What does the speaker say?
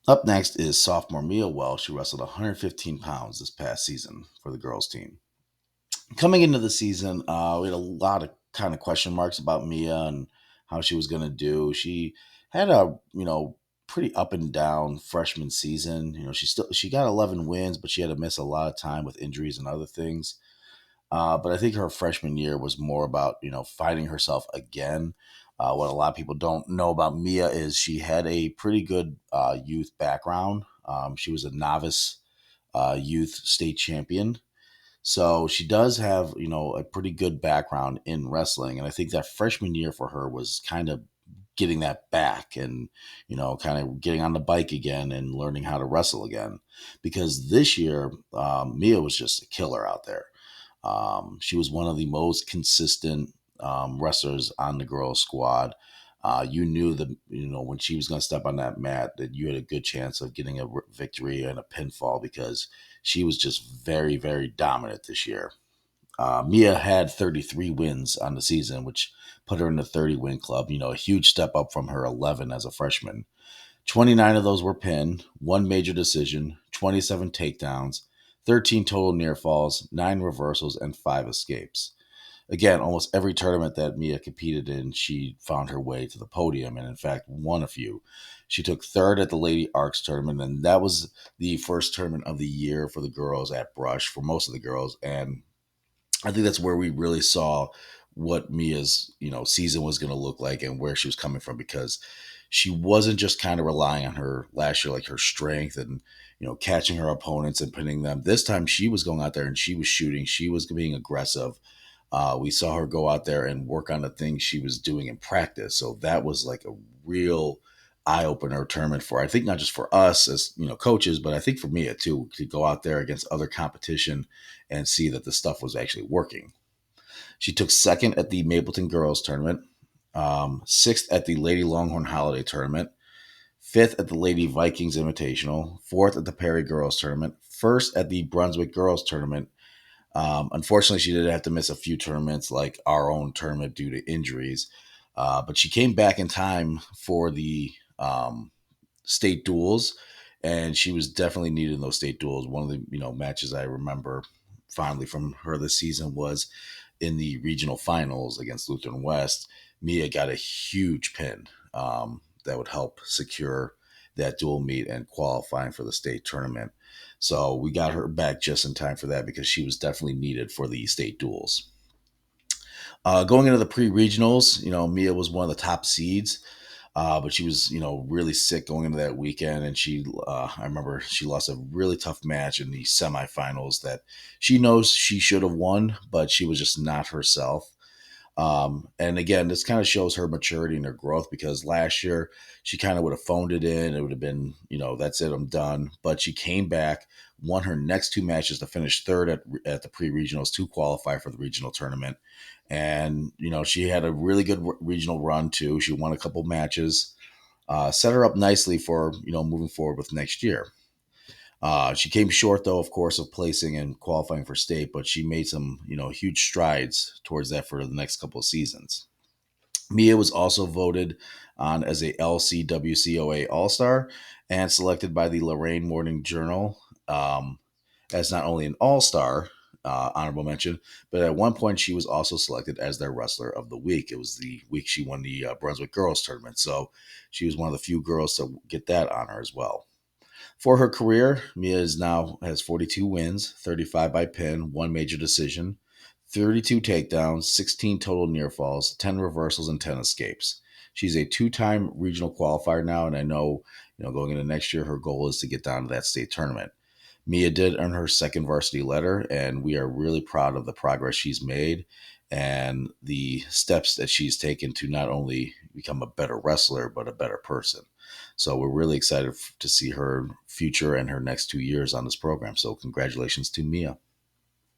Up next is sophomore Mia Welsh, who wrestled 115 pounds this past season for the girls team. Coming into the season, we had a lot of kind of question marks about Mia and how she was going to do. She had a pretty up and down freshman season. She got 11 wins, but she had to miss a lot of time with injuries and other things. But I think her freshman year was more about finding herself again. What a lot of people don't know about Mia is she had a pretty good youth background. She was a novice youth state champion, so she does have a pretty good background in wrestling, and I think that freshman year for her was kind of getting that back and kind of getting on the bike again and learning how to wrestle again. Because this year, Mia was just a killer out there. She was one of the most consistent wrestlers on the girls' squad. You knew that when she was going to step on that mat that you had a good chance of getting a victory and a pinfall because she was just very, very dominant this year. Mia had 33 wins on the season, which put her in the 30 win club. A huge step up from her 11 as a freshman. 29 of those were pinned, one major decision, 27 takedowns, 13 total near falls, 9 reversals, and 5 escapes. Again, almost every tournament that Mia competed in, she found her way to the podium and, in fact, won a few. She took third at the Lady Arcs tournament, and that was the first tournament of the year for the girls at Brush for most of the girls. And I think that's where we really saw what Mia's season was going to look like and where she was coming from, because she wasn't just kind of relying on her last year, like her strength and catching her opponents and pinning them. This time she was going out there and she was shooting, she was being aggressive. We saw her go out there and work on the things she was doing in practice, so that was like a real eye opener tournament for, I think, not just for us as coaches, but I think for Mia too, to go out there against other competition and see that the stuff was actually working. She took second at the Mapleton Girls Tournament, sixth at the Lady Longhorn Holiday Tournament, fifth at the Lady Vikings Invitational, fourth at the Perry Girls Tournament, first at the Brunswick Girls Tournament. Unfortunately, she did have to miss a few tournaments, like our own tournament, due to injuries. But she came back in time for the state duels, and she was definitely needed in those state duels. One of the matches I remember fondly from her this season was in the regional finals against Lutheran West. Mia got a huge pin that would help secure that dual meet and qualifying for the state tournament. So we got her back just in time for that because she was definitely needed for the state duels. Going into the pre-regionals, Mia was one of the top seeds, but she was, really sick going into that weekend, and I remember she lost a really tough match in the semifinals that she knows she should have won, but she was just not herself. And again, this kind of shows her maturity and her growth, because last year she kind of would have phoned it in. It would have been, that's it, I'm done. But she came back, won her next 2 matches to finish third at the pre-regionals to qualify for the regional tournament. And, she had a really good regional run too. She won a couple matches, set her up nicely for, moving forward with next year. She came short, though, of course, of placing and qualifying for state, but she made some, huge strides towards that for the next couple of seasons. Mia was also voted on as a LCWCOA All Star and selected by the Lorraine Morning Journal as not only an All Star, honorable mention, but at one point she was also selected as their Wrestler of the Week. It was the week she won the Brunswick Girls Tournament, so she was one of the few girls to get that honor as well. For her career, Mia has 42 wins, 35 by pin, one major decision, 32 takedowns, 16 total near falls, 10 reversals, and 10 escapes. She's a two-time regional qualifier now, and I know, going into next year, her goal is to get down to that state tournament. Mia did earn her second varsity letter, and we are really proud of the progress she's made and the steps that she's taken to not only become a better wrestler, but a better person. So we're really excited to see her future and her next 2 years on this program. So congratulations to Mia.